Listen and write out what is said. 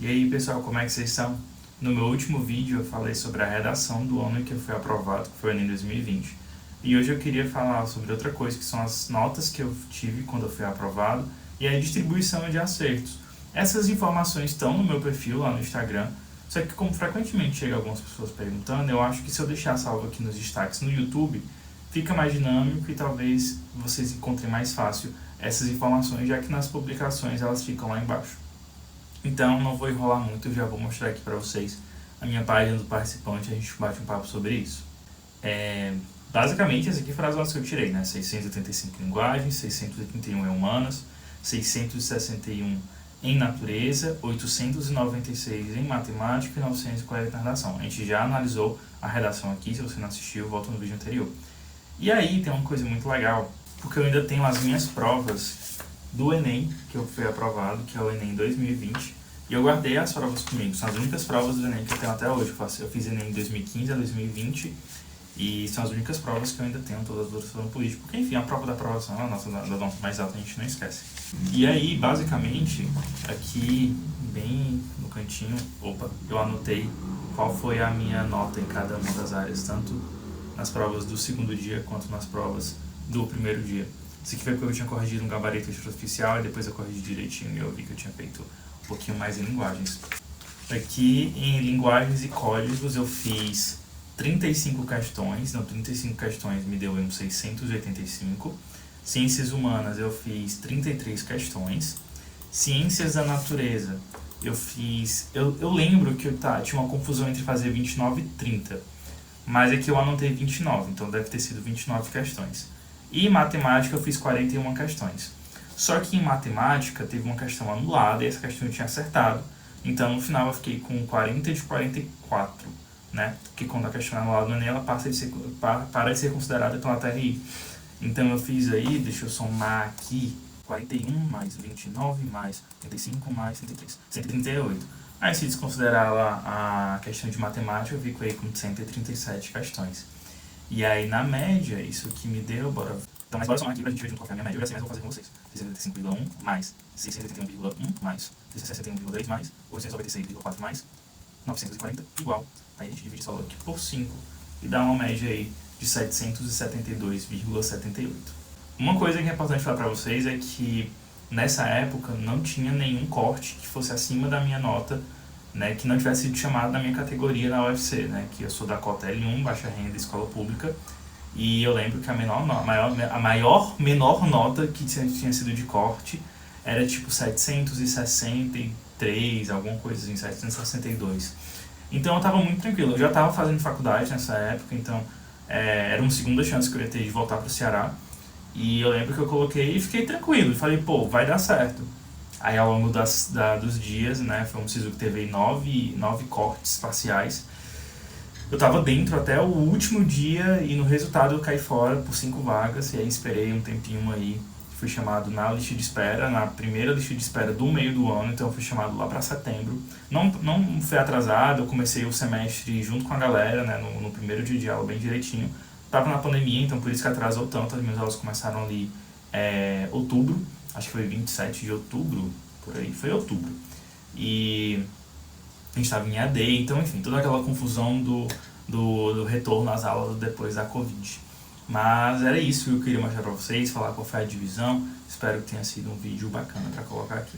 E aí pessoal, como é que vocês estão? No meu último vídeo eu falei sobre a redação do ano que eu fui aprovado, que foi o Enem 2020. E hoje eu queria falar sobre outra coisa, que são as notas que eu tive quando eu fui aprovado e a distribuição de acertos. Essas informações estão no meu perfil lá no Instagram, só que como frequentemente chega algumas pessoas perguntando, eu acho que se eu deixar salvo aqui nos destaques no YouTube, fica mais dinâmico e talvez vocês encontrem mais fácil essas informações, já que nas publicações elas ficam lá embaixo. Então não vou enrolar muito, eu já vou mostrar aqui para vocês a minha página do participante, a gente bate um papo sobre isso. Basicamente, essas aqui foram as notas que eu tirei, né? 685 em linguagens, 631 em humanas, 661 em natureza, 896 em matemática e 940 em redação. A gente já analisou a redação aqui, se você não assistiu, volta no vídeo anterior. E aí tem uma coisa muito legal, porque eu ainda tenho as minhas provas do Enem, que eu fui aprovado, que é o Enem 2020, e eu guardei as provas comigo, são as únicas provas do Enem que eu tenho até hoje. Eu fiz Enem de 2015 a 2020, e são as únicas provas que eu ainda tenho, todas as outras foram políticas, porque enfim, a prova da aprovação é a nossa, da nota mais alta, a gente não esquece. E aí, basicamente, aqui, bem no cantinho, eu anotei qual foi a minha nota em cada uma das áreas, tanto nas provas do segundo dia, quanto nas provas do primeiro dia. Isso aqui foi porque eu tinha corrigido um gabarito extraoficial e depois eu corrigi direitinho e eu vi que eu tinha feito um pouquinho mais em linguagens. Aqui em linguagens e códigos eu fiz 35 questões, 35 questões me deu um 685. Ciências humanas eu fiz 33 questões. Ciências da natureza eu fiz... Eu lembro que tinha uma confusão entre fazer 29 e 30, mas aqui eu anotei 29, então deve ter sido 29 questões. E em matemática eu fiz 41 questões. Só que em matemática teve uma questão anulada e essa questão eu tinha acertado. Então no final eu fiquei com 40 de 44, né? Porque quando a questão é anulada no Enem, ela para de ser considerada pela TRI. Então eu fiz aí, deixa eu somar aqui, 41 mais 29 mais 35 mais 33, 138. Aí se desconsiderar lá a questão de matemática, eu fico aí com 137 questões. E aí, na média, isso que me deu, Então, mas bora somar aqui pra gente ver junto qual foi a minha média. Eu já sei, mas eu vou fazer com vocês. 685,1 mais 681,1 mais 661,3 mais 896,4 mais 940 igual. Aí a gente divide esse valor aqui por 5 e dá uma média aí de 772,78. Uma coisa que é importante falar pra vocês é que nessa época não tinha nenhum corte que fosse acima da minha nota, né, que não tivesse sido chamado na minha categoria na UFC, né, que eu sou da cota L1, baixa renda, escola pública, e eu lembro que a menor nota que tinha sido de corte era tipo 763, alguma coisa assim, 762. Então eu tava muito tranquilo, eu já tava fazendo faculdade nessa época, então era uma segunda chance que eu ia ter de voltar pro Ceará, e eu lembro que eu coloquei e fiquei tranquilo, e falei, pô, vai dar certo. Aí ao longo dos dias, né, foi um SISU que teve 9 cortes parciais. Eu tava dentro até o último dia e no resultado eu caí fora por 5 vagas. E aí esperei um tempinho aí, fui chamado na lista de espera, na primeira lista de espera do meio do ano. Então eu fui chamado lá para setembro. Não fui atrasado, eu comecei o semestre junto com a galera, né, no primeiro dia de aula bem direitinho. Tava na pandemia, então por isso que atrasou tanto. As minhas aulas começaram ali outubro. Acho que foi 27 de outubro, por aí, foi outubro. E a gente estava em AD, então enfim, toda aquela confusão do retorno às aulas depois da Covid. Mas era isso que eu queria mostrar pra vocês, falar qual foi a divisão. Espero que tenha sido um vídeo bacana pra colocar aqui.